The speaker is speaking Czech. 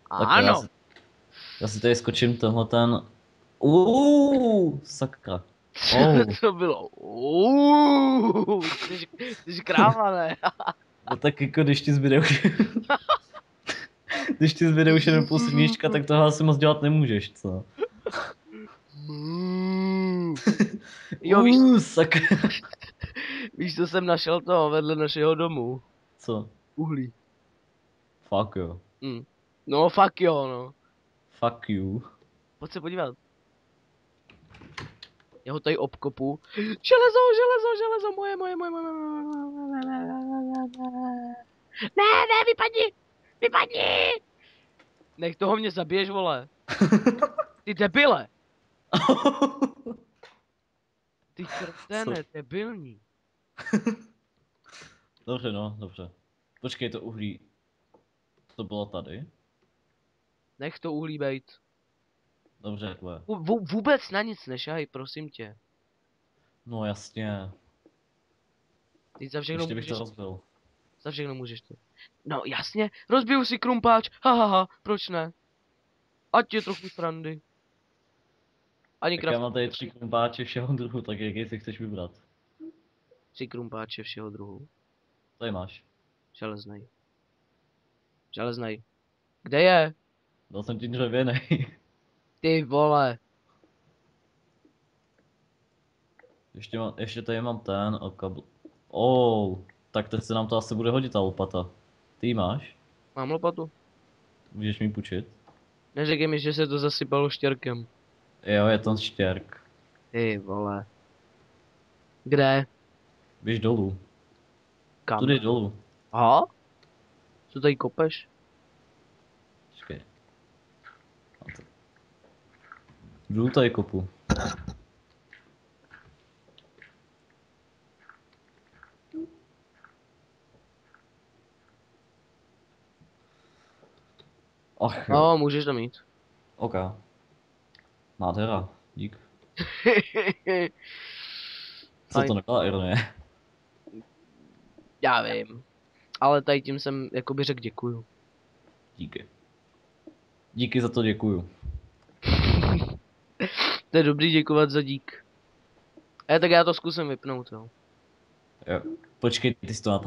Takhle, Ano. já si tady skočím tenhle ten... sakra. Co bylo? Ty jsi kráva, ne? No tak jako když ti zbyde už... když ti zbyde už jenom půl srdíčka, tak toho asi moc dělat nemůžeš, co? Jo, víš, Sakra. víš, co jsem našel to vedle našeho domu? Co? Uhlí. Fuck jo. Hm. No, fuck jo, no. Fuck you. Pojď se podívat. Já ho tady obkopu. Železo, železo, železo, moje. Ne, vypadni! Vypadni! Nech toho mě zabiješ, vole. Ty debile! Ty kreténe, debilní. Dobře, no, dobře. Počkej, to uhlí... To bylo tady? Nech to uhlí bejt. Dobře, takhle. Vůbec na nic nešahej, prosím tě. No jasně. Ty za všechno Ještě bych to můžeš. rozbil. Za všechno můžeš ty. No jasně, rozbiju si krumpáč, hahaha, proč ne? Ať je trochu srandy. Ani Tak já kraft. mám tady 3 krumpáče všeho druhu, tak jaký si chceš vybrat? 3 krumpáče všeho druhu. Tady máš. Železnej. Železnej. Kde je? Dal jsem ti dřevěnej. Ty vole. Ještě tady mám ten a kabel. Tak teď se nám to asi bude hodit ta lopata. Ty ji máš? Mám lopatu? Můžeš mi půjčit? Neřekej mi, že se to zasypalo štěrkem. Jo, je to štěrk. Ty vole. Kde? Běž dolů. Kam? Tudy dolů. Aha? Co tady kopeš? Počkej. Dolů tady kopu. Ach jo. No, můžeš to mít. OK. Nádhera. Dík. Co Fajn. to nebyla ironie? Já vím. Ale tady tím jsem jakoby řekl děkuju. Díky. Díky za to děkuju. To je dobrý děkovat za dík. Tak já to zkusím vypnout, jo. Jo. Počkej, ty jsi to natáhl.